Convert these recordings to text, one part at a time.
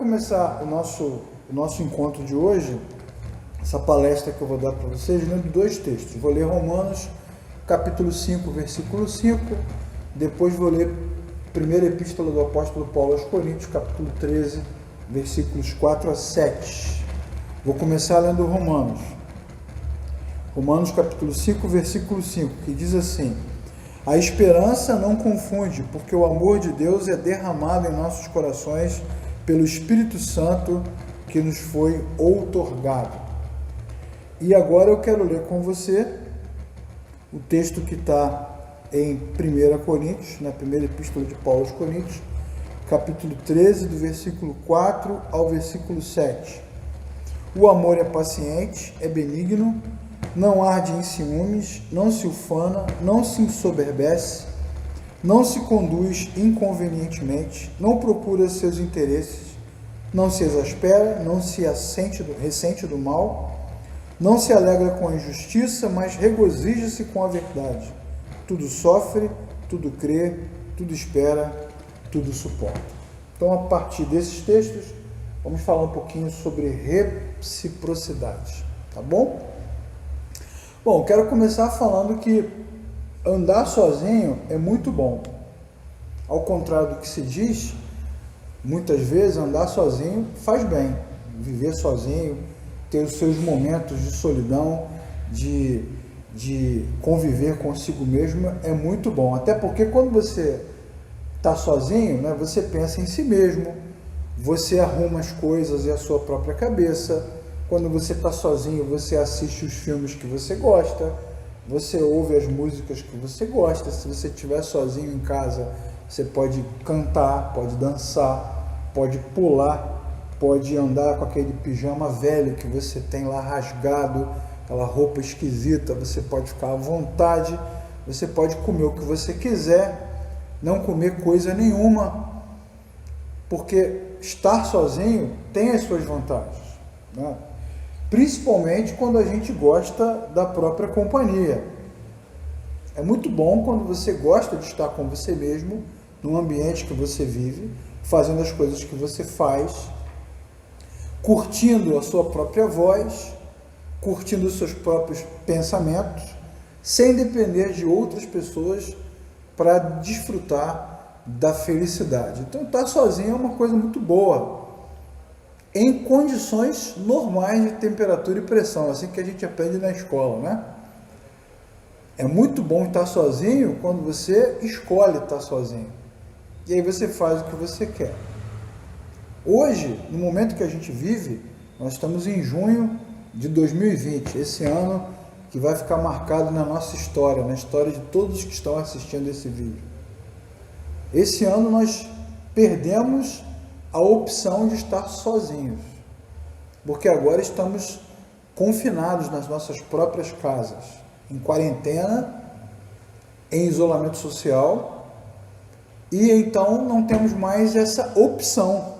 começar o nosso encontro de hoje, essa palestra que eu vou dar para vocês, lendo dois textos. Vou ler Romanos, capítulo 5, versículo 5, depois vou ler a primeira epístola do apóstolo Paulo aos Coríntios, capítulo 13, versículos 4 a 7. Vou começar lendo Romanos. Romanos, capítulo 5, versículo 5, que diz assim: a esperança não confunde, porque o amor de Deus é derramado em nossos corações pelo Espírito Santo que nos foi outorgado. E agora eu quero ler com você o texto que está em 1 Coríntios, na primeira epístola de Paulo aos Coríntios, capítulo 13, do versículo 4 ao versículo 7. O amor é paciente, é benigno, não arde em ciúmes, não se ufana, não se ensoberbece, não se conduz inconvenientemente, não procura seus interesses, não se exaspera, não se ressente do mal, não se alegra com a injustiça, mas regozija-se com a verdade. Tudo sofre, tudo crê, tudo espera, tudo suporta. Então, a partir desses textos, vamos falar um pouquinho sobre reciprocidade, tá bom? Bom, quero começar falando que andar sozinho é muito bom. Ao contrário do que se diz, muitas vezes andar sozinho faz bem. Viver sozinho, ter os seus momentos de solidão, de conviver consigo mesmo é muito bom. Até porque quando você está sozinho, né, você pensa em si mesmo, você arruma as coisas e a sua própria cabeça. Quando você está sozinho, você assiste os filmes que você gosta, você ouve as músicas que você gosta. Se você estiver sozinho em casa, você pode cantar, pode dançar, pode pular, pode andar com aquele pijama velho que você tem lá rasgado, aquela roupa esquisita, você pode ficar à vontade, você pode comer o que você quiser, não comer coisa nenhuma, porque estar sozinho tem as suas vantagens, né? Principalmente quando a gente gosta da própria companhia. É muito bom quando você gosta de estar com você mesmo, no ambiente que você vive, fazendo as coisas que você faz, curtindo a sua própria voz, curtindo os seus próprios pensamentos, sem depender de outras pessoas para desfrutar da felicidade. Então, estar sozinho é uma coisa muito boa, em condições normais de temperatura e pressão, assim que a gente aprende na escola, né? É muito bom estar sozinho quando você escolhe estar sozinho. E aí você faz o que você quer. Hoje, no momento que a gente vive, nós estamos em junho de 2020, esse ano que vai ficar marcado na nossa história, na história de todos que estão assistindo esse vídeo. Esse ano nós perdemos a opção de estar sozinhos, porque agora estamos confinados nas nossas próprias casas, em quarentena, em isolamento social, e então não temos mais essa opção.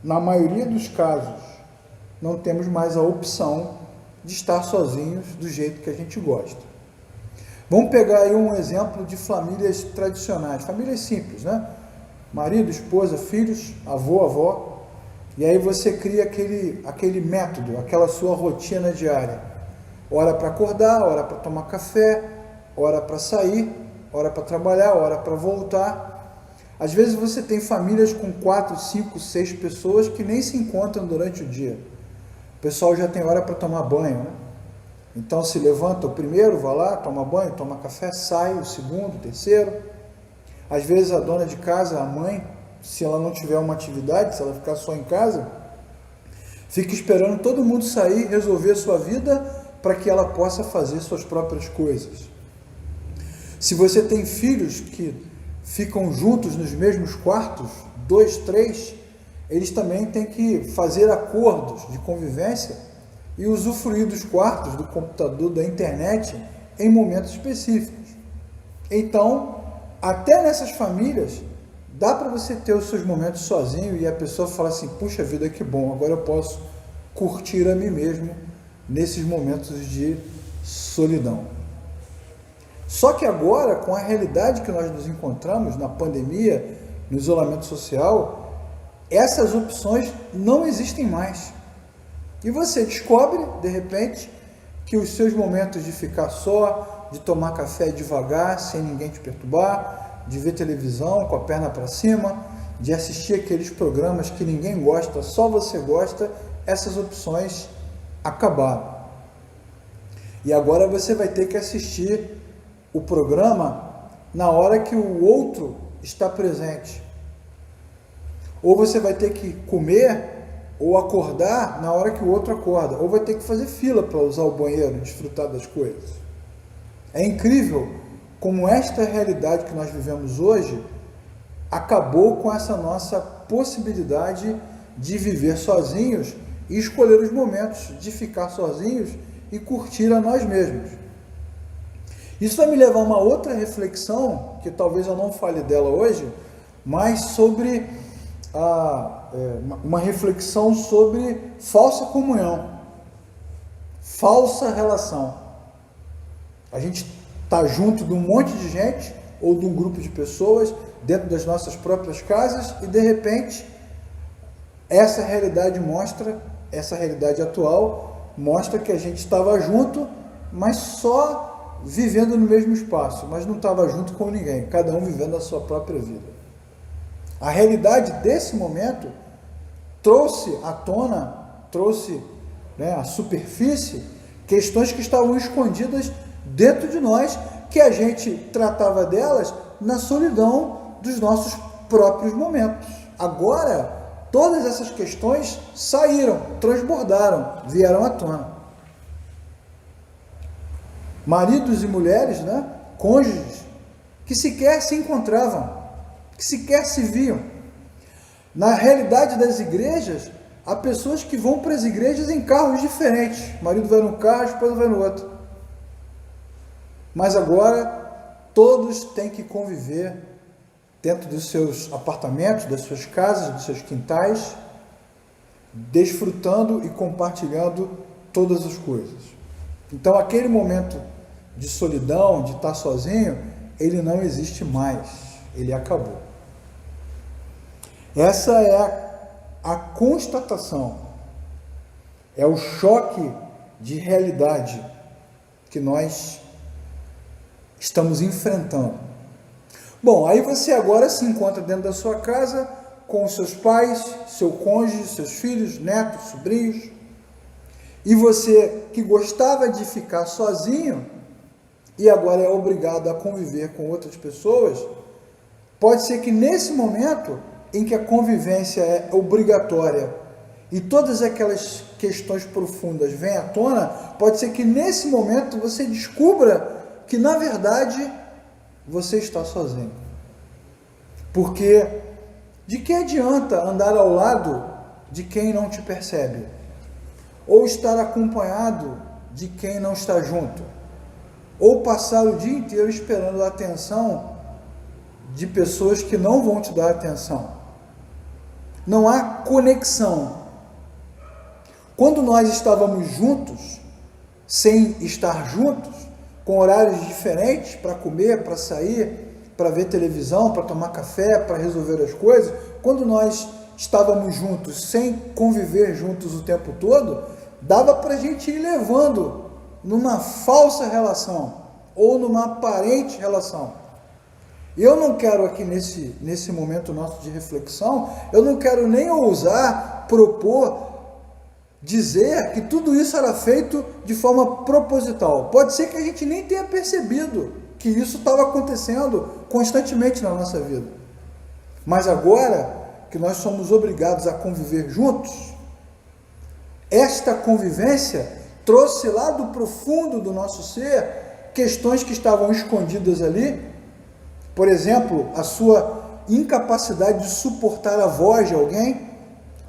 Na maioria dos casos, não temos mais a opção de estar sozinhos do jeito que a gente gosta. Vamos pegar aí um exemplo de famílias tradicionais, famílias simples, né? Marido, esposa, filhos, avô, avó, e aí você cria aquele método, aquela sua rotina diária. Hora para acordar, hora para tomar café, hora para sair, hora para trabalhar, hora para voltar. Às vezes você tem famílias com 4, 5, 6 pessoas que nem se encontram durante o dia. O pessoal já tem hora para tomar banho, né? Então se levanta o primeiro, vai lá, toma banho, toma café, sai o segundo, o terceiro. Às vezes a dona de casa, a mãe, se ela não tiver uma atividade, se ela ficar só em casa, fica esperando todo mundo sair, resolver a sua vida para que ela possa fazer suas próprias coisas. Se você tem filhos que ficam juntos nos mesmos quartos, 2, 3, eles também têm que fazer acordos de convivência e usufruir dos quartos, do computador, da internet em momentos específicos. Então, até nessas famílias, dá para você ter os seus momentos sozinho e a pessoa fala assim, puxa vida, que bom, agora eu posso curtir a mim mesmo nesses momentos de solidão. Só que agora, com a realidade que nós nos encontramos na pandemia, no isolamento social, essas opções não existem mais. E você descobre, de repente, que os seus momentos de ficar só, de tomar café devagar, sem ninguém te perturbar, de ver televisão com a perna para cima, de assistir aqueles programas que ninguém gosta, só você gosta, essas opções acabaram. E agora você vai ter que assistir o programa na hora que o outro está presente. Ou você vai ter que comer ou acordar na hora que o outro acorda, ou vai ter que fazer fila para usar o banheiro, desfrutar das coisas. É incrível como esta realidade que nós vivemos hoje acabou com essa nossa possibilidade de viver sozinhos e escolher os momentos de ficar sozinhos e curtir a nós mesmos. Isso vai me levar a uma outra reflexão, que talvez eu não fale dela hoje, mas sobre uma reflexão sobre falsa comunhão, falsa relação. A gente está junto de um monte de gente ou de um grupo de pessoas dentro das nossas próprias casas e de repente essa realidade atual mostra que a gente estava junto, mas só vivendo no mesmo espaço, mas não estava junto com ninguém, cada um vivendo a sua própria vida. A realidade desse momento trouxe à tona, à superfície, questões que estavam escondidas dentro de nós, que a gente tratava delas na solidão dos nossos próprios momentos. Agora, todas essas questões saíram, transbordaram, vieram à tona. Maridos e mulheres, cônjuges, que sequer se encontravam, que sequer se viam. Na realidade das igrejas, há pessoas que vão para as igrejas em carros diferentes. O marido vai num carro, a esposa vai no outro. Mas agora, todos têm que conviver dentro dos seus apartamentos, das suas casas, dos seus quintais, desfrutando e compartilhando todas as coisas. Então, aquele momento de solidão, de estar sozinho, ele não existe mais, ele acabou. Essa é a constatação, é o choque de realidade que nós estamos enfrentando. Bom, aí você agora se encontra dentro da sua casa com os seus pais, seu cônjuge, seus filhos, netos, sobrinhos, e você que gostava de ficar sozinho e agora é obrigado a conviver com outras pessoas, pode ser que nesse momento em que a convivência é obrigatória e todas aquelas questões profundas vêm à tona, pode ser que nesse momento você descubra que na verdade você está sozinho. Porque de que adianta andar ao lado de quem não te percebe? Ou estar acompanhado de quem não está junto? Ou passar o dia inteiro esperando a atenção de pessoas que não vão te dar atenção? Não há conexão. Quando nós estávamos juntos, sem estar juntos, com horários diferentes para comer, para sair, para ver televisão, para tomar café, para resolver as coisas, quando nós estávamos juntos, sem conviver juntos o tempo todo, dava para a gente ir levando numa falsa relação ou numa aparente relação. Eu não quero aqui nesse momento nosso de reflexão, eu não quero nem ousar propor, dizer que tudo isso era feito de forma proposital. Pode ser que a gente nem tenha percebido que isso estava acontecendo constantemente na nossa vida. Mas agora que nós somos obrigados a conviver juntos, esta convivência trouxe lá do profundo do nosso ser questões que estavam escondidas ali. Por exemplo, a sua incapacidade de suportar a voz de alguém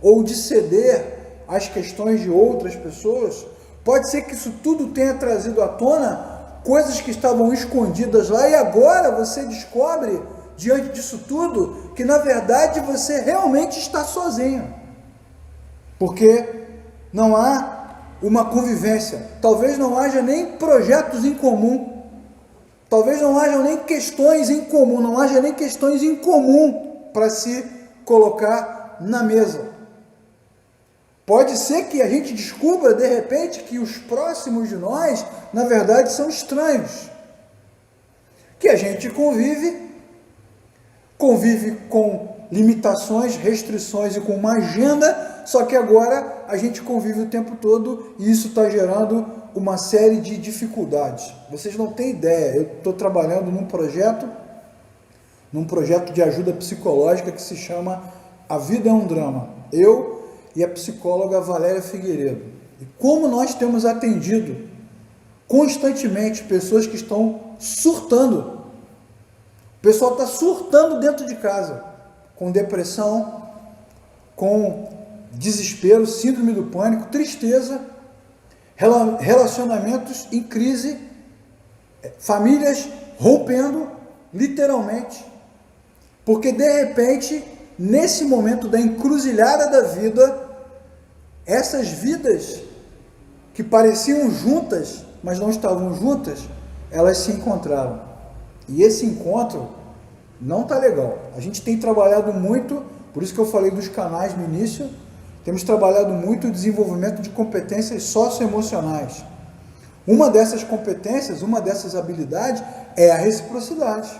ou de ceder às questões de outras pessoas. Pode ser que isso tudo tenha trazido à tona coisas que estavam escondidas lá e agora você descobre, diante disso tudo, que na verdade você realmente está sozinho. Porque não há uma convivência, talvez não haja nem projetos em comum, talvez não haja nem questões em comum, para se colocar na mesa. Pode ser que a gente descubra, de repente, que os próximos de nós, na verdade, são estranhos. Que a gente convive com limitações, restrições e com uma agenda, só que agora a gente convive o tempo todo e isso está gerando uma série de dificuldades. Vocês não têm ideia, eu estou trabalhando num projeto de ajuda psicológica que se chama A Vida é um Drama. Eu e a psicóloga Valéria Figueiredo. E como nós temos atendido constantemente pessoas que estão surtando. O pessoal está surtando dentro de casa, com depressão, com desespero, síndrome do pânico, tristeza, relacionamentos em crise, famílias rompendo, literalmente, porque de repente, nesse momento da encruzilhada da vida, essas vidas que pareciam juntas, mas não estavam juntas, elas se encontraram. E esse encontro não está legal. A gente tem trabalhado muito, por isso que eu falei dos canais no início, temos trabalhado muito o desenvolvimento de competências socioemocionais. Uma dessas competências, uma dessas habilidades é a reciprocidade.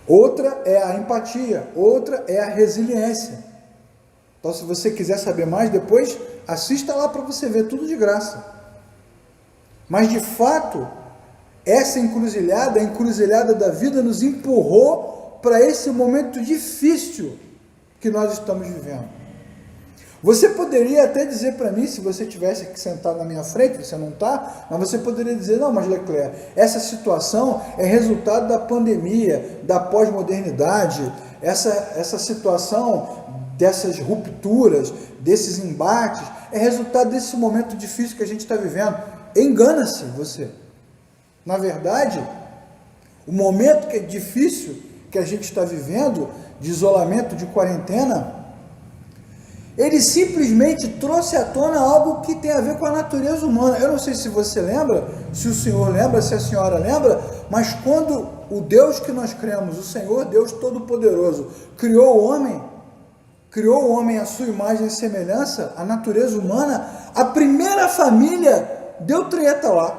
Outra é a empatia, outra é a resiliência. Então, se você quiser saber mais, depois assista lá para você ver, tudo de graça. Mas, de fato, essa encruzilhada, a encruzilhada da vida, nos empurrou para esse momento difícil que nós estamos vivendo. Você poderia até dizer para mim, se você tivesse que sentar na minha frente, você não está, mas você poderia dizer, não, mas Leclerc, essa situação é resultado da pandemia, da pós-modernidade, essa situação dessas rupturas, desses embates, é resultado desse momento difícil que a gente está vivendo. Engana-se você. Na verdade, o momento que é difícil, que a gente está vivendo, de isolamento, de quarentena, ele simplesmente trouxe à tona algo que tem a ver com a natureza humana. Eu não sei se você lembra, se o senhor lembra, se a senhora lembra, mas quando o Deus que nós cremos, o Senhor Deus Todo-Poderoso, criou o homem à sua imagem e semelhança, a natureza humana, a primeira família deu treta lá.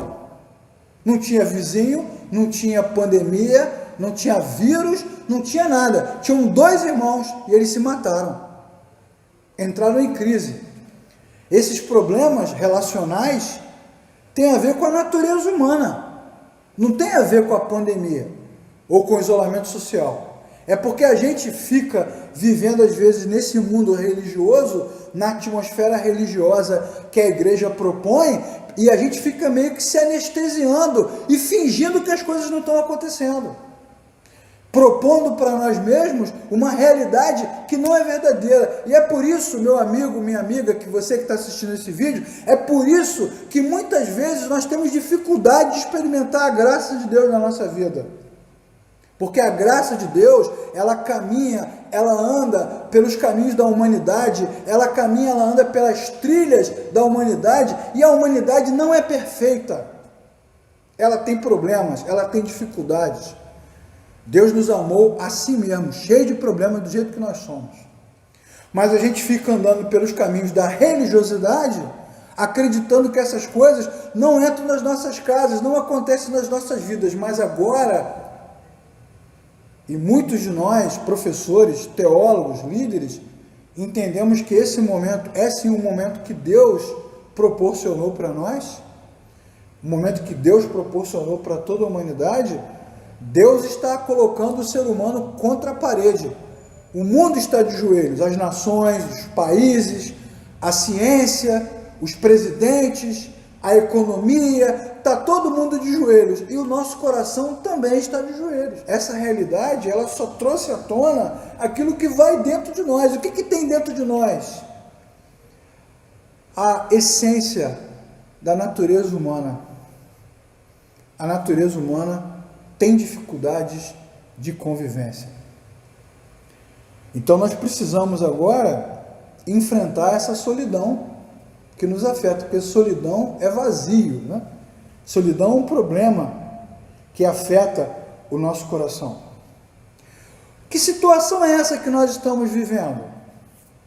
Não tinha vizinho, não tinha pandemia, não tinha vírus, não tinha nada. Tinham 2 irmãos e eles se mataram. Entraram em crise. Esses problemas relacionais têm a ver com a natureza humana. Não tem a ver com a pandemia ou com o isolamento social. É porque a gente fica vivendo, às vezes, nesse mundo religioso, na atmosfera religiosa que a igreja propõe, e a gente fica meio que se anestesiando e fingindo que as coisas não estão acontecendo. Propondo para nós mesmos uma realidade que não é verdadeira. E é por isso, meu amigo, minha amiga, que você que está assistindo esse vídeo, é por isso que muitas vezes nós temos dificuldade de experimentar a graça de Deus na nossa vida. Porque a graça de Deus, ela caminha, ela anda pelos caminhos da humanidade, ela caminha, ela anda pelas trilhas da humanidade, e a humanidade não é perfeita. Ela tem problemas, ela tem dificuldades. Deus nos amou a si mesmo, cheio de problemas do jeito que nós somos. Mas a gente fica andando pelos caminhos da religiosidade, acreditando que essas coisas não entram nas nossas casas, não acontecem nas nossas vidas. Mas agora, e muitos de nós, professores, teólogos, líderes, entendemos que esse momento é sim um momento que Deus proporcionou para nós, um momento que Deus proporcionou para toda a humanidade. Deus está colocando o ser humano contra a parede. O mundo está de joelhos, as nações, os países, a ciência, os presidentes, a economia, está todo mundo de joelhos. E o nosso coração também está de joelhos. Essa realidade, ela só trouxe à tona aquilo que vai dentro de nós. O que tem dentro de nós? A essência da natureza humana. A natureza humana tem dificuldades de convivência. Então nós precisamos agora enfrentar essa solidão que nos afeta, porque solidão é vazio, né? Solidão é um problema que afeta o nosso coração. Que situação é essa que nós estamos vivendo?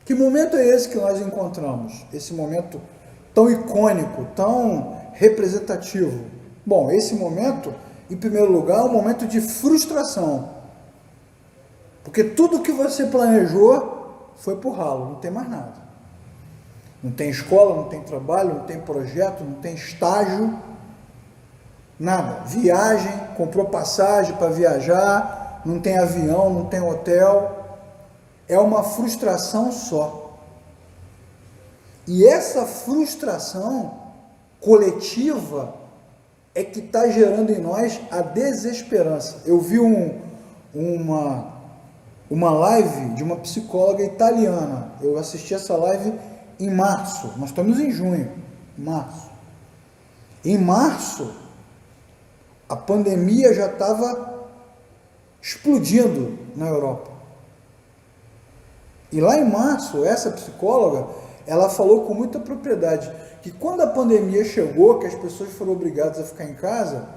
Que momento é esse que nós encontramos? Esse momento tão icônico, tão representativo. Bom, esse momento, em primeiro lugar, é um momento de frustração. Porque tudo que você planejou foi pro ralo, não tem mais nada. Não tem escola, não tem trabalho, não tem projeto, não tem estágio, nada. Viagem, comprou passagem para viajar, não tem avião, não tem hotel. É uma frustração só. E essa frustração coletiva é que está gerando em nós a desesperança. Eu vi uma live de uma psicóloga italiana. Eu assisti essa live em março. Nós estamos em junho, março. Em março, a pandemia já estava explodindo na Europa. E lá em março, essa psicóloga, ela falou com muita propriedade que quando a pandemia chegou, que as pessoas foram obrigadas a ficar em casa,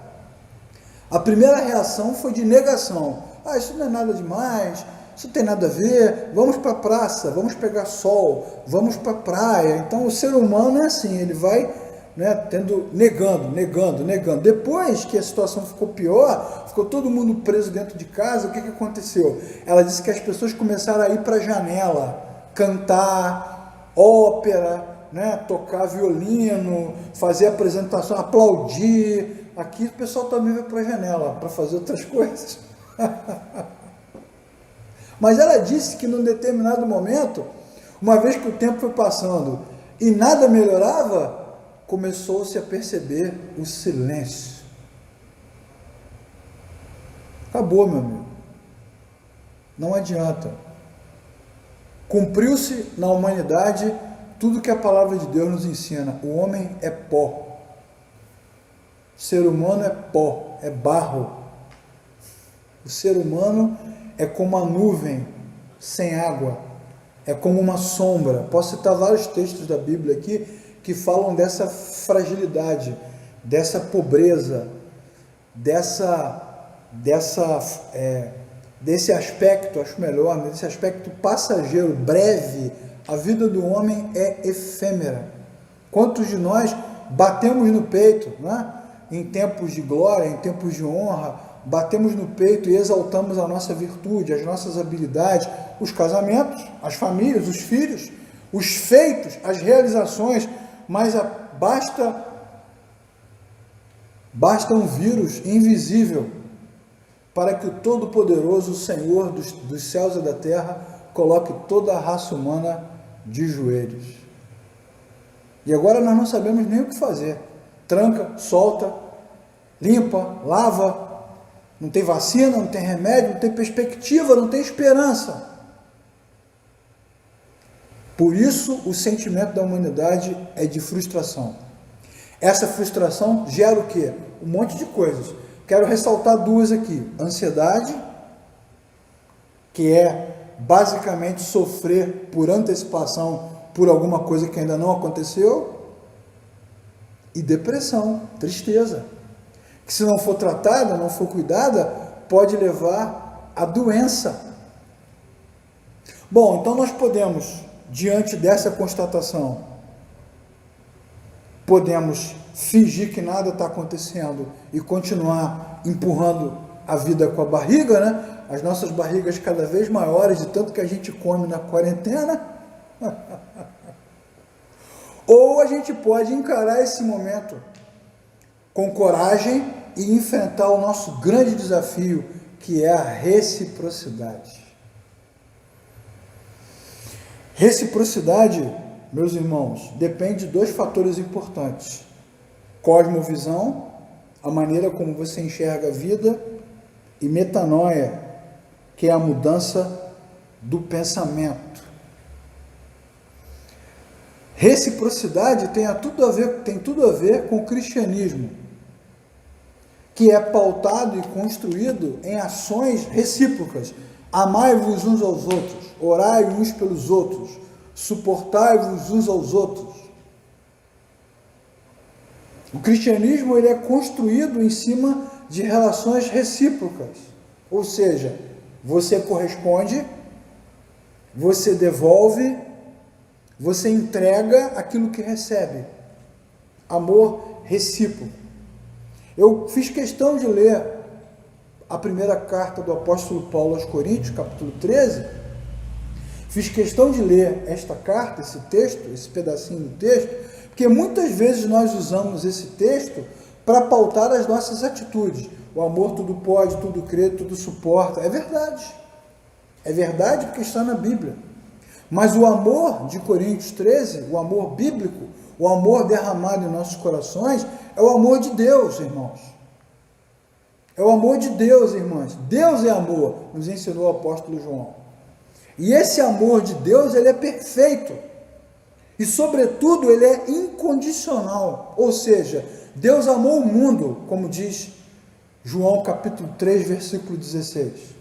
a primeira reação foi de negação. Ah, isso não é nada demais, isso não tem nada a ver, vamos para a praça, vamos pegar sol, vamos para a praia. Então o ser humano é assim, ele vai, né, negando. Depois que a situação ficou pior, ficou todo mundo preso dentro de casa, o que aconteceu? Ela disse que as pessoas começaram a ir para a janela, cantar, ópera, né, tocar violino, fazer apresentação, aplaudir. Aqui o pessoal também vai para a janela para fazer outras coisas. Mas ela disse que num determinado momento, uma vez que o tempo foi passando e nada melhorava, começou-se a perceber o silêncio. Acabou, meu amigo. Não adianta. Cumpriu-se na humanidade tudo que a palavra de Deus nos ensina. O homem é pó. O ser humano é pó, é barro. O ser humano é como a nuvem sem água. É como uma sombra. Posso citar vários textos da Bíblia aqui que falam dessa fragilidade, dessa pobreza, desse aspecto, acho melhor, desse aspecto passageiro, breve. A vida do homem é efêmera. Quantos de nós batemos no peito, né? Em tempos de glória, em tempos de honra, batemos no peito e exaltamos a nossa virtude, as nossas habilidades, os casamentos, as famílias, os filhos, os feitos, as realizações, mas basta um vírus invisível para que o Todo-Poderoso, o Senhor dos céus e da terra, coloque toda a raça humana de joelhos. E agora nós não sabemos nem o que fazer. Tranca, solta, limpa, lava. Não tem vacina, não tem remédio, não tem perspectiva, não tem esperança. Por isso o sentimento da humanidade é de frustração. Essa frustração gera o quê? Um monte de coisas. Quero ressaltar duas aqui. Ansiedade, que é basicamente sofrer por antecipação por alguma coisa que ainda não aconteceu, e depressão, tristeza, que se não for tratada, não for cuidada, pode levar à doença. Bom, então nós podemos, diante dessa constatação, podemos fingir que nada está acontecendo e continuar empurrando a vida com a barriga, né? As nossas barrigas cada vez maiores, de tanto que a gente come na quarentena. Ou a gente pode encarar esse momento com coragem e enfrentar o nosso grande desafio, que é a reciprocidade. Reciprocidade, meus irmãos, depende de dois fatores importantes: cosmovisão, a maneira como você enxerga a vida, e metanoia, que é a mudança do pensamento. Reciprocidade tem tudo a ver com o cristianismo, que é pautado e construído em ações recíprocas. Amai-vos uns aos outros, orai uns pelos outros, suportai-vos uns aos outros. O cristianismo ele é construído em cima de relações recíprocas, ou seja, Você corresponde, você devolve, você entrega aquilo que recebe. Amor recíproco. Eu fiz questão de ler a primeira carta do apóstolo Paulo aos Coríntios, capítulo 13. Fiz questão de ler esta carta, esse texto, esse pedacinho do texto, porque muitas vezes nós usamos esse texto para pautar as nossas atitudes. O amor tudo pode, tudo crê, tudo suporta. É verdade. É verdade porque está na Bíblia. Mas o amor de Coríntios 13, o amor bíblico, o amor derramado em nossos corações, é o amor de Deus, irmãos. É o amor de Deus, irmãs. Deus é amor, nos ensinou o apóstolo João. E esse amor de Deus, ele é perfeito. E, sobretudo, ele é incondicional. Ou seja, Deus amou o mundo, como diz João capítulo 3, versículo 16.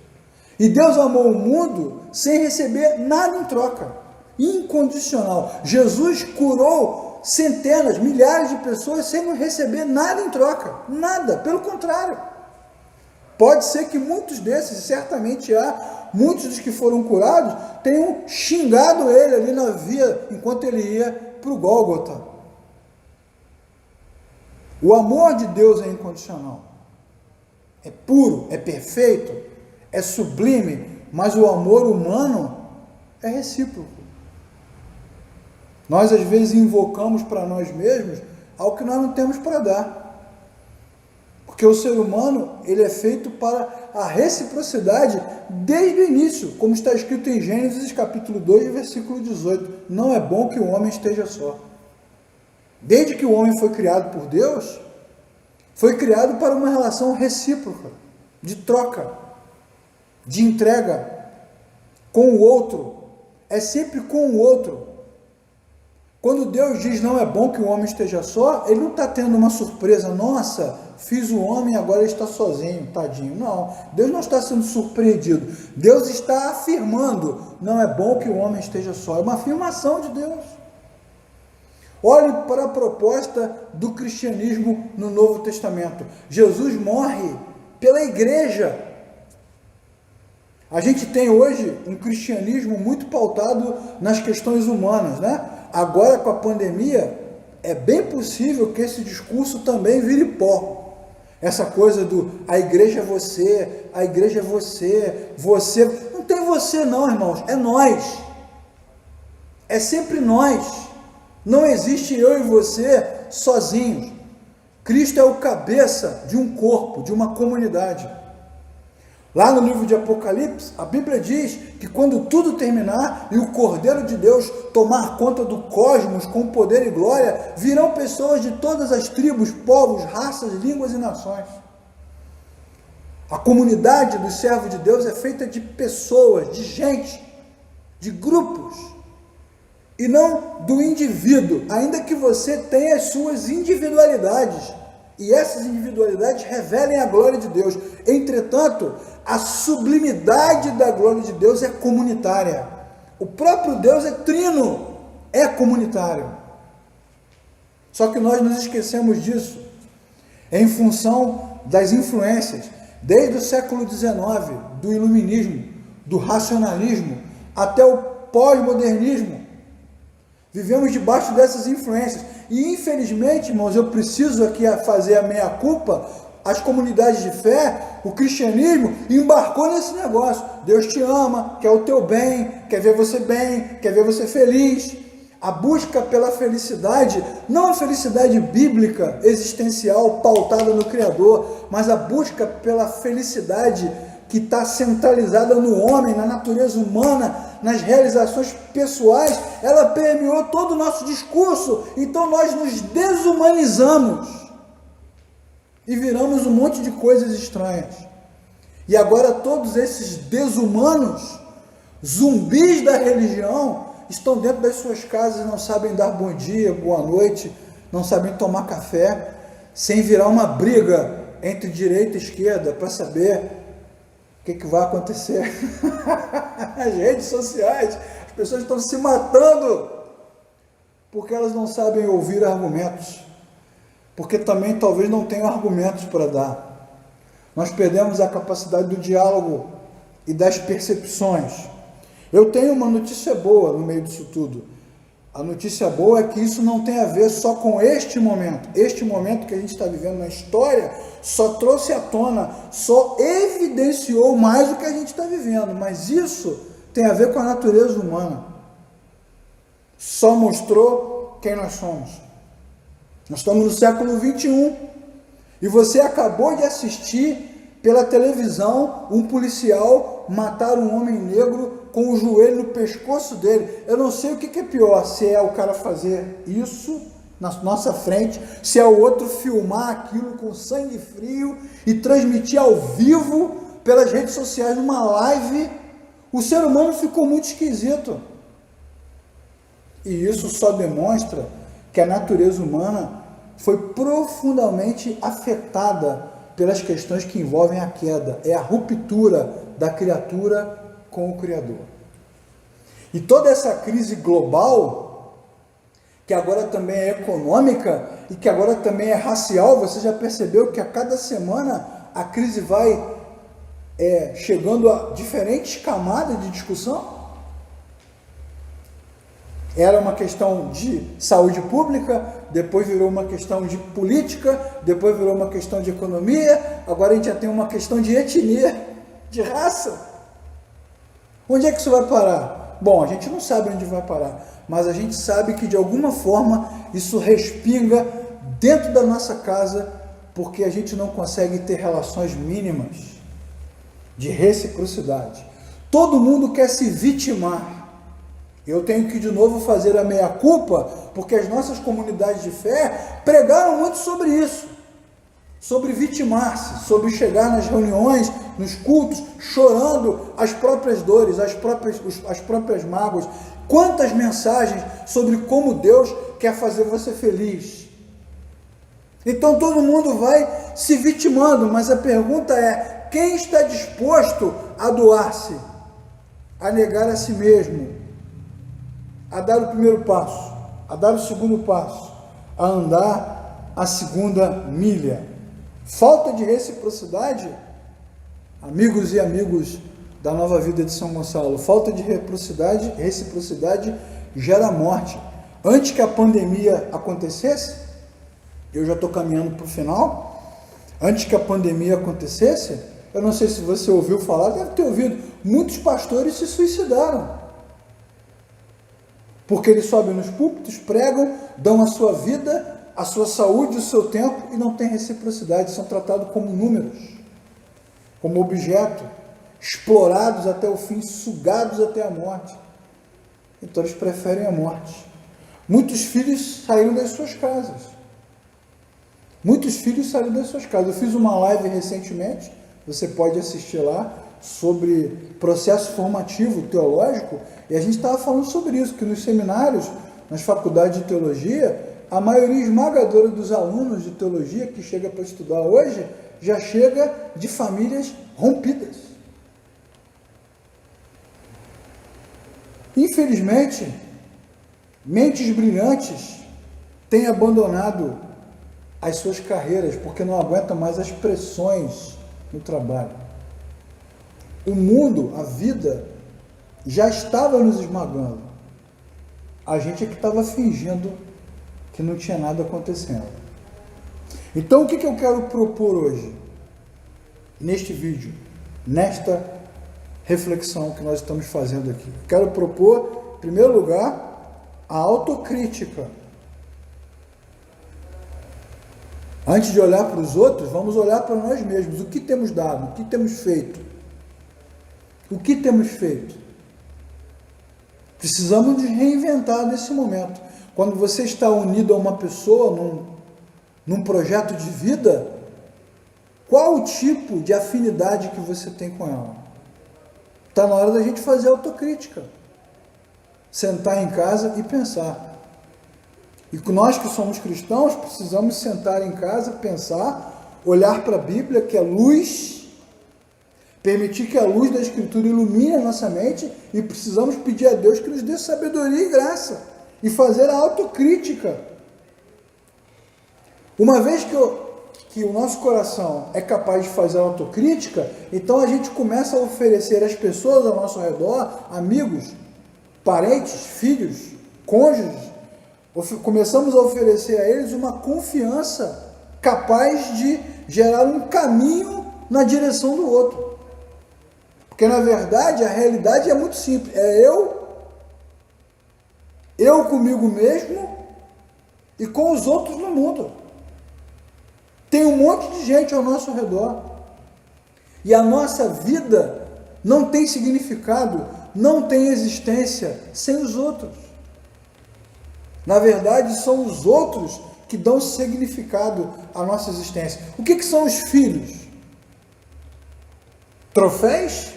E Deus amou o mundo sem receber nada em troca. Incondicional. Jesus curou centenas, milhares de pessoas sem receber nada em troca. Nada, pelo contrário. Pode ser que muitos desses, certamente há, muitos dos que foram curados, tenham xingado ele ali na via, enquanto ele ia para o Gólgota. O amor de Deus é incondicional. É puro, é perfeito, é sublime, mas o amor humano é recíproco. Nós às vezes invocamos para nós mesmos algo que nós não temos para dar. Porque o ser humano, ele é feito para a reciprocidade desde o início, como está escrito em Gênesis capítulo 2, versículo 18. Não é bom que o homem esteja só. Desde que o homem foi criado por Deus, foi criado para uma relação recíproca, de troca, de entrega com o outro. É sempre com o outro. Quando Deus diz não é bom que o homem esteja só, ele não está tendo uma surpresa, nossa, fiz o homem e agora ele está sozinho, tadinho. Não, Deus não está sendo surpreendido. Deus está afirmando, não é bom que o homem esteja só. É uma afirmação de Deus. Olhe para a proposta do cristianismo no Novo Testamento. Jesus morre pela igreja. A gente tem hoje um cristianismo muito pautado nas questões humanas, né? Agora, com a pandemia, é bem possível que esse discurso também vire pó. Essa coisa do a igreja é você, a igreja é você, você. Não tem você não, irmãos, é nós. É sempre nós. Não existe eu e você sozinhos. Cristo é o cabeça de um corpo, de uma comunidade. Lá no livro de Apocalipse, a Bíblia diz que quando tudo terminar e o Cordeiro de Deus tomar conta do cosmos com poder e glória, virão pessoas de todas as tribos, povos, raças, línguas e nações. A comunidade dos servos de Deus é feita de pessoas, de gente, de grupos, e não do indivíduo, ainda que você tenha as suas individualidades, e essas individualidades revelem a glória de Deus. Entretanto, a sublimidade da glória de Deus é comunitária. O próprio Deus é trino, é comunitário. Só que nós nos esquecemos disso, em função das influências, desde o século XIX, do iluminismo, do racionalismo, até o pós-modernismo. Vivemos debaixo dessas influências. E infelizmente, irmãos, eu preciso aqui fazer a meia-culpa. As comunidades de fé, o cristianismo embarcou nesse negócio. Deus te ama, quer o teu bem, quer ver você feliz. A busca pela felicidade, não a felicidade bíblica, existencial, pautada no Criador, mas a busca pela felicidade que está centralizada no homem, na natureza humana, nas realizações pessoais, ela permeou todo o nosso discurso. Então nós nos desumanizamos e viramos um monte de coisas estranhas. E agora todos esses desumanos, zumbis da religião, estão dentro das suas casas e não sabem dar bom dia, boa noite, não sabem tomar café, sem virar uma briga entre direita e esquerda para saber o que vai acontecer. As redes sociais, as pessoas estão se matando porque elas não sabem ouvir argumentos, porque também talvez não tenham argumentos para dar. Nós perdemos a capacidade do diálogo. e das percepções. Eu tenho uma notícia boa no meio disso tudo. A notícia boa é que isso não tem a ver só com este momento. Este momento que a gente está vivendo na história só trouxe à tona, só evidenciou mais o que a gente está vivendo. Mas isso tem a ver com a natureza humana. Só mostrou quem nós somos. Nós estamos no século 21 e você acabou de assistir pela televisão um policial matar um homem negro com o joelho no pescoço dele. Eu não sei o que é pior, se é o cara fazer isso na nossa frente, se é o outro filmar aquilo com sangue frio e transmitir ao vivo pelas redes sociais numa live. O ser humano ficou muito esquisito. E isso só demonstra que a natureza humana foi profundamente afetada pelas questões que envolvem a queda. É a ruptura da criatura com o Criador. E toda essa crise global, que agora também é econômica e que agora também é racial, você já percebeu que a cada semana a crise vai chegando a diferentes camadas de discussão? Era uma questão de saúde pública, depois virou uma questão de política, depois virou uma questão de economia, agora a gente já tem uma questão de etnia, de raça. Onde é que isso vai parar? Bom, a gente não sabe onde vai parar, mas a gente sabe que de alguma forma isso respinga dentro da nossa casa, porque a gente não consegue ter relações mínimas de reciprocidade. Todo mundo quer se vitimar. Eu tenho que de novo fazer a meia-culpa, porque as nossas comunidades de fé pregaram muito sobre isso, sobre vitimar-se, sobre chegar nas reuniões, nos cultos, chorando as próprias dores, as próprias mágoas. Quantas mensagens sobre como Deus quer fazer você feliz. Então todo mundo vai se vitimando, mas a pergunta é: quem está disposto a doar-se, a negar a si mesmo, a dar o primeiro passo, a dar o segundo passo, a andar a segunda milha? Falta de reciprocidade, amigos e amigos da Nova Vida de São Gonçalo, falta de reciprocidade gera morte. Antes que a pandemia acontecesse, eu já estou caminhando para o final, antes que a pandemia acontecesse, eu não sei se você ouviu falar, deve ter ouvido, muitos pastores se suicidaram. Porque eles sobem nos púlpitos, pregam, dão a sua vida, a sua saúde, o seu tempo e não tem reciprocidade, são tratados como números, como objeto, explorados até o fim, sugados até a morte. Então eles preferem a morte. Muitos filhos saíram das suas casas. Muitos filhos saíram das suas casas. Eu fiz uma live recentemente, você pode assistir lá, sobre processo formativo teológico, e a gente estava falando sobre isso, que nos seminários, nas faculdades de teologia, a maioria esmagadora dos alunos de teologia que chega para estudar hoje, já chega de famílias rompidas. Infelizmente, mentes brilhantes têm abandonado as suas carreiras, porque não aguentam mais as pressões no trabalho. O mundo, a vida, já estava nos esmagando. A gente é que estava fingindo que não tinha nada acontecendo. Então, o que eu quero propor hoje, neste vídeo, nesta reflexão que nós estamos fazendo aqui? Quero propor, em primeiro lugar, a autocrítica. Antes de olhar para os outros, vamos olhar para nós mesmos. O que temos dado? O que temos feito? O que temos feito? Precisamos nos reinventar nesse momento. Quando você está unido a uma pessoa num projeto de vida, qual o tipo de afinidade que você tem com ela? Está na hora da gente fazer autocrítica. Sentar em casa e pensar. E nós que somos cristãos, precisamos sentar em casa, pensar, olhar para a Bíblia, que é luz, permitir que a luz da Escritura ilumine a nossa mente, e precisamos pedir a Deus que nos dê sabedoria e graça, e fazer a autocrítica. Uma vez que que o nosso coração é capaz de fazer autocrítica, então a gente começa a oferecer às pessoas ao nosso redor, amigos, parentes, filhos, cônjuges, começamos a oferecer a eles uma confiança capaz de gerar um caminho na direção do outro. Porque na verdade a realidade é muito simples, é eu comigo mesmo e com os outros no mundo. Tem um monte de gente ao nosso redor. E a nossa vida não tem significado, não tem existência sem os outros. Na verdade, são os outros que dão significado à nossa existência. O que são os filhos? Troféus?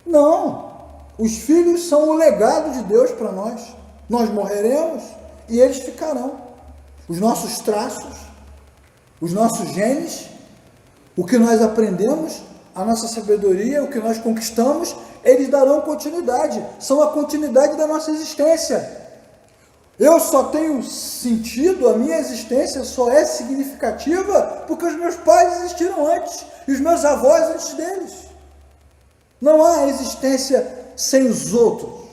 Não. Os filhos são o legado de Deus para nós. Nós morreremos e eles ficarão. Os nossos traços, os nossos genes, o que nós aprendemos, a nossa sabedoria, o que nós conquistamos, eles darão continuidade. São a continuidade da nossa existência. Eu só tenho sentido, a minha existência só é significativa porque os meus pais existiram antes e os meus avós antes deles. Não há existência sem os outros.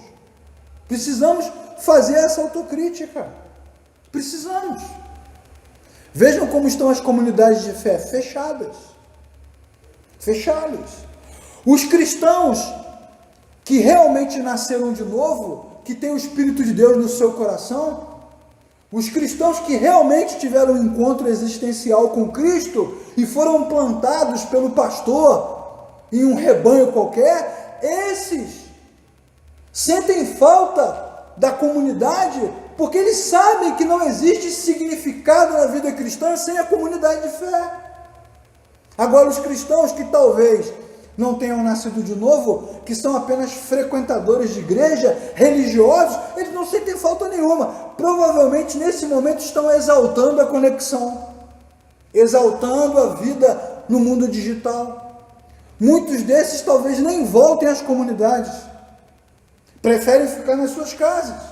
Precisamos fazer essa autocrítica. Precisamos. Vejam como estão as comunidades de fé fechadas. Fechadas. Os cristãos que realmente nasceram de novo, que têm o Espírito de Deus no seu coração, os cristãos que realmente tiveram um encontro existencial com Cristo e foram plantados pelo pastor em um rebanho qualquer, esses sentem falta da comunidade porque eles sabem que não existe significado na vida cristã sem a comunidade de fé. Agora, os cristãos que talvez não tenham nascido de novo, que são apenas frequentadores de igreja, religiosos, eles não sentem falta nenhuma. Provavelmente, nesse momento, estão exaltando a conexão, exaltando a vida no mundo digital. Muitos desses talvez nem voltem às comunidades, preferem ficar nas suas casas.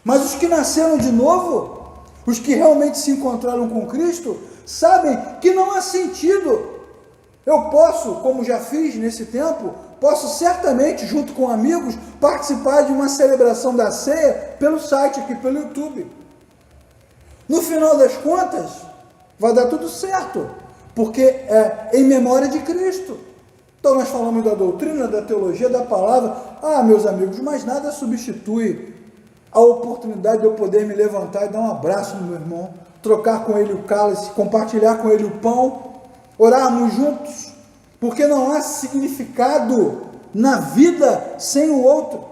Mas os que nasceram de novo, os que realmente se encontraram com Cristo, sabem que não há sentido. Eu posso, como já fiz nesse tempo, posso certamente, junto com amigos, participar de uma celebração da ceia pelo site aqui, pelo YouTube. No final das contas, vai dar tudo certo, porque é em memória de Cristo. Então nós falamos da doutrina, da teologia, da palavra. Ah, meus amigos, mas nada substitui a oportunidade de eu poder me levantar e dar um abraço no meu irmão, trocar com ele o cálice, compartilhar com ele o pão, orarmos juntos, porque não há significado na vida sem o outro.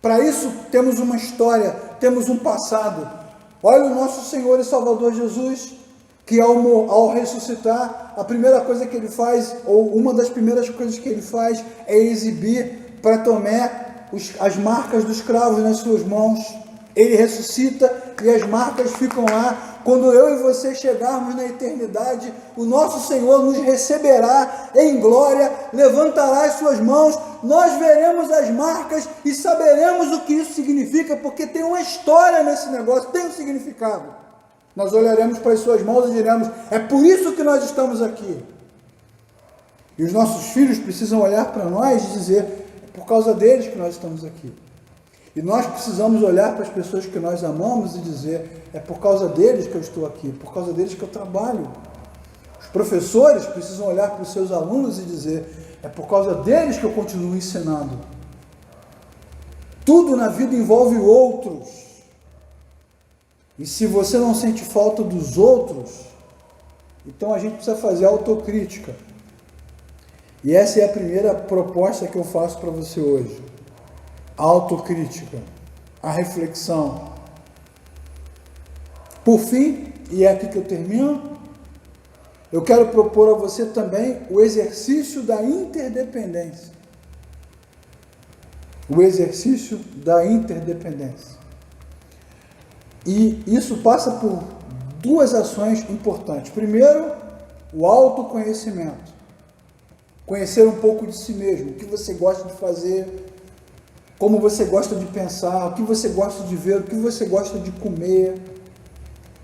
Para isso temos uma história, temos um passado. Olha o nosso Senhor e Salvador Jesus, que ao ressuscitar, a primeira coisa que ele faz, ou uma das primeiras coisas que ele faz, é exibir para Tomé as marcas dos cravos nas suas mãos. Ele ressuscita e as marcas ficam lá. Quando eu e você chegarmos na eternidade, o nosso Senhor nos receberá em glória, levantará as suas mãos, nós veremos as marcas e saberemos o que isso significa, porque tem uma história nesse negócio, tem um significado. Nós olharemos para as suas mãos e diremos: é por isso que nós estamos aqui. E os nossos filhos precisam olhar para nós e dizer: é por causa deles que nós estamos aqui. E nós precisamos olhar para as pessoas que nós amamos e dizer: é por causa deles que eu estou aqui, por causa deles que eu trabalho. Os professores precisam olhar para os seus alunos e dizer: é por causa deles que eu continuo ensinando. Tudo na vida envolve outros. E se você não sente falta dos outros, então a gente precisa fazer autocrítica. E essa é a primeira proposta que eu faço para você hoje. A autocrítica, a reflexão. Por fim, e é aqui que eu termino, eu quero propor a você também o exercício da interdependência. O exercício da interdependência. E isso passa por duas ações importantes. Primeiro, o autoconhecimento. Conhecer um pouco de si mesmo, o que você gosta de fazer, como você gosta de pensar, o que você gosta de ver, o que você gosta de comer.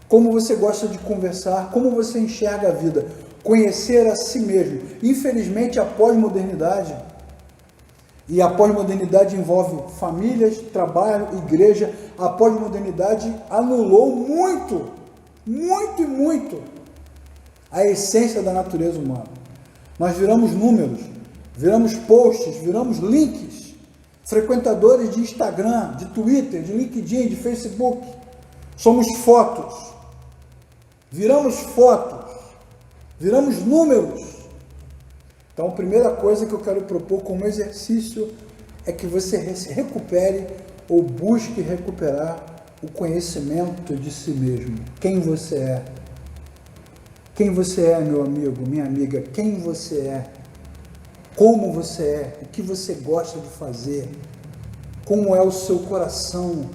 como você gosta de conversar, como você enxerga a vida, conhecer a si mesmo. Infelizmente, a pós-modernidade, e a pós-modernidade envolve famílias, trabalho, igreja, a pós-modernidade anulou muito a essência da natureza humana. Nós viramos números, viramos posts, viramos links, frequentadores de Instagram, de Twitter, de LinkedIn, de Facebook. Somos fotos, viramos números. Então, a primeira coisa que eu quero propor como exercício é que você recupere ou busque recuperar o conhecimento de si mesmo. Quem você é? Quem você é, meu amigo, minha amiga? Quem você é? Como você é? O que você gosta de fazer? Como é o seu coração?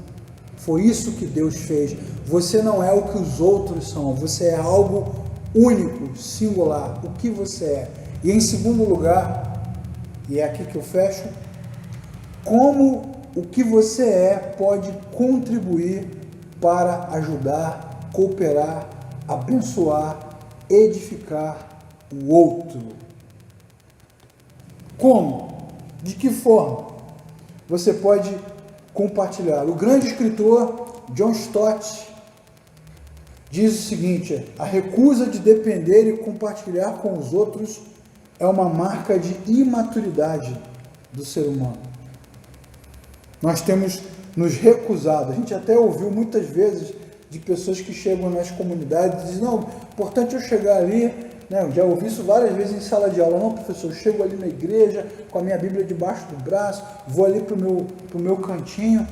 Foi isso que Deus fez. Você não é o que os outros são. Você é algo único, singular. O que você é? E em segundo lugar, e é aqui que eu fecho, como o que você é pode contribuir para ajudar, cooperar, abençoar, edificar o outro. Como? De que forma? Você pode compartilhar. O grande escritor John Stott diz o seguinte: a recusa de depender e compartilhar com os outros é uma marca de imaturidade do ser humano. Nós temos nos recusado. A gente até ouviu muitas vezes de pessoas que chegam nas comunidades e dizem, não, importante eu chegar ali, né? Eu já ouvi isso várias vezes em sala de aula. Não, professor, eu chego ali na igreja com a minha Bíblia debaixo do braço, vou ali para o meu cantinho,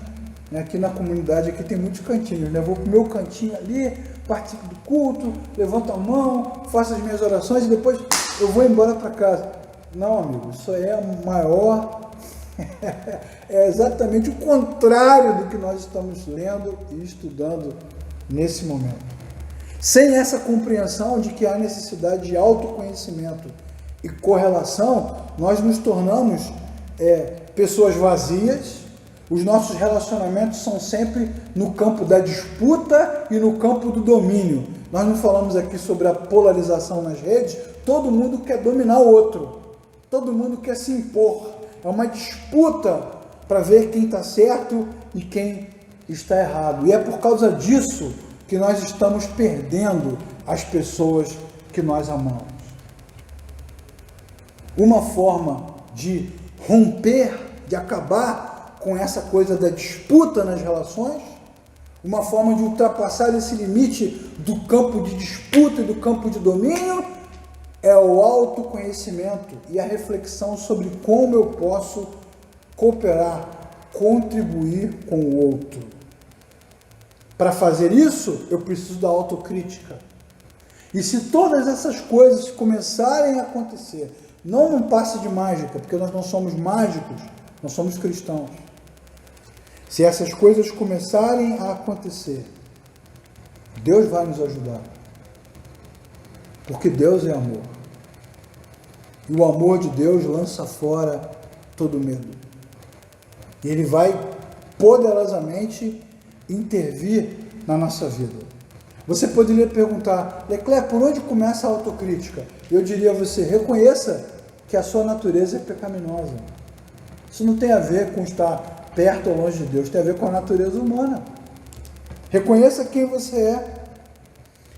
né? Aqui na comunidade aqui tem muitos cantinhos, né? Vou para o meu cantinho ali, participo do culto, levanto a mão, faço as minhas orações e depois eu vou embora para casa. Não, amigo, isso é o maior, é exatamente o contrário do que nós estamos lendo e estudando nesse momento. Sem essa compreensão de que há necessidade de autoconhecimento e correlação, nós nos tornamos pessoas vazias. Os nossos relacionamentos são sempre no campo da disputa e no campo do domínio. Nós não falamos aqui sobre a polarização nas redes. Todo mundo quer dominar o outro. Todo mundo quer se impor. É uma disputa para ver quem está certo e quem está errado. E é por causa disso que nós estamos perdendo as pessoas que nós amamos. Uma forma de romper, de acabar com essa coisa da disputa nas relações, uma forma de ultrapassar esse limite do campo de disputa e do campo de domínio, é o autoconhecimento e a reflexão sobre como eu posso cooperar, contribuir com o outro. Para fazer isso, eu preciso da autocrítica. E se todas essas coisas começarem a acontecer, não num passe de mágica, porque nós não somos mágicos, nós somos cristãos. Se essas coisas começarem a acontecer, Deus vai nos ajudar. Porque Deus é amor. E o amor de Deus lança fora todo medo. E Ele vai poderosamente intervir na nossa vida. Você poderia perguntar, Leclerc, por onde começa a autocrítica? Eu diria a você, reconheça que a sua natureza é pecaminosa. Isso não tem a ver com estar perto ou longe de Deus, tem a ver com a natureza humana. Reconheça quem você é.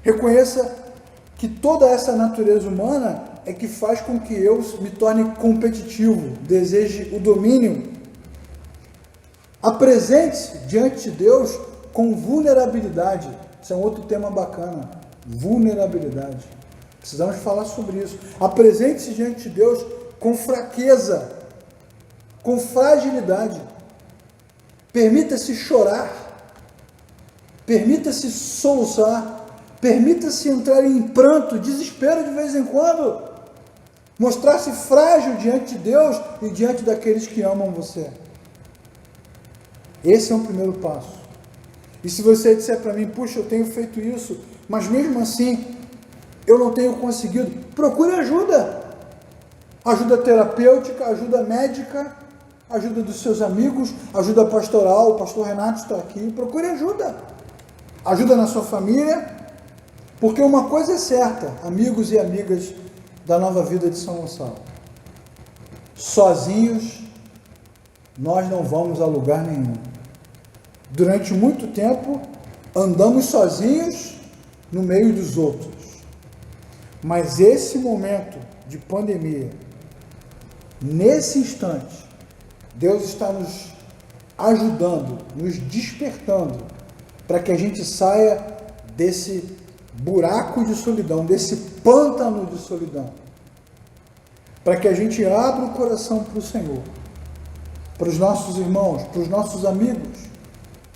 Reconheça que toda essa natureza humana é que faz com que eu me torne competitivo, deseje o domínio. Apresente-se diante de Deus com vulnerabilidade. Isso é um outro tema bacana. Vulnerabilidade. Precisamos falar sobre isso. Apresente-se diante de Deus com fraqueza, com fragilidade. Permita-se chorar. Permita-se soluçar. Permita-se entrar em pranto, desespero de vez em quando. Mostrar-se frágil diante de Deus e diante daqueles que amam você. Esse é um primeiro passo. E se você disser para mim, puxa, eu tenho feito isso, mas mesmo assim eu não tenho conseguido, procure ajuda. Ajuda terapêutica, ajuda médica, ajuda dos seus amigos, ajuda pastoral, o pastor Renato está aqui, procure ajuda. ajuda na sua família, porque uma coisa é certa, amigos e amigas da Nova Vida de São Gonçalo, sozinhos nós não vamos a lugar nenhum. Durante muito tempo andamos sozinhos no meio dos outros, mas esse momento de pandemia, nesse instante, Deus está nos ajudando, nos despertando, para que a gente saia desse buraco de solidão, desse pântano de solidão, para que a gente abra o coração para o Senhor, para os nossos irmãos, para os nossos amigos,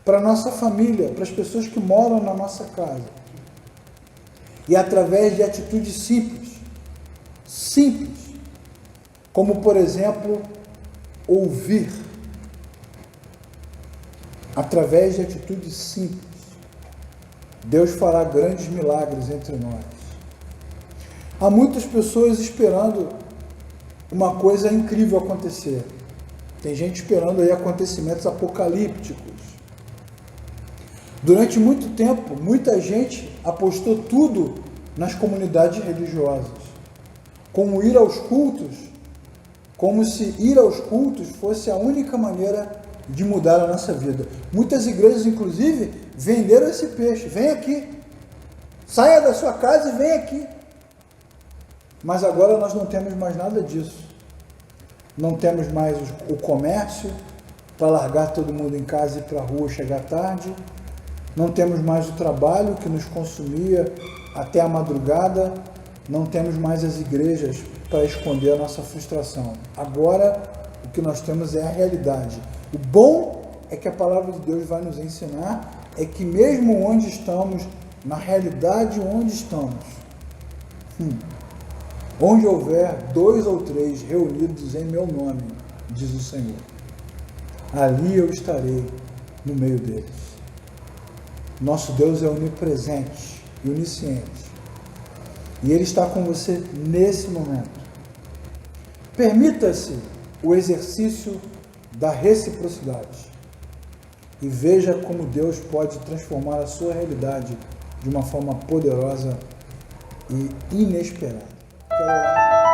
para a nossa família, para as pessoas que moram na nossa casa. E através de atitudes simples, como por exemplo, ouvir. Através de atitudes simples, Deus fará grandes milagres entre nós. Há muitas pessoas esperando uma coisa incrível acontecer. Tem gente esperando aí acontecimentos apocalípticos. Durante muito tempo, muita gente apostou tudo nas comunidades religiosas, como ir aos cultos, como se ir aos cultos fosse a única maneira de mudar a nossa vida. Muitas igrejas, inclusive, venderam esse peixe. Vem aqui, saia da sua casa e vem aqui. Mas agora nós não temos mais nada disso. Não temos mais o comércio para largar todo mundo em casa e ir para a rua chegar tarde. Não temos mais o trabalho que nos consumia até a madrugada. Não temos mais as igrejas para esconder a nossa frustração. Agora, o que nós temos é a realidade. O bom é que a palavra de Deus vai nos ensinar é que mesmo onde estamos, na realidade onde estamos, onde houver 2 ou 3 reunidos em meu nome, diz o Senhor, ali eu estarei no meio deles. Nosso Deus é onipresente e onisciente, e Ele está com você nesse momento. Permita-se o exercício da reciprocidade e veja como Deus pode transformar a sua realidade de uma forma poderosa e inesperada. Quero orar.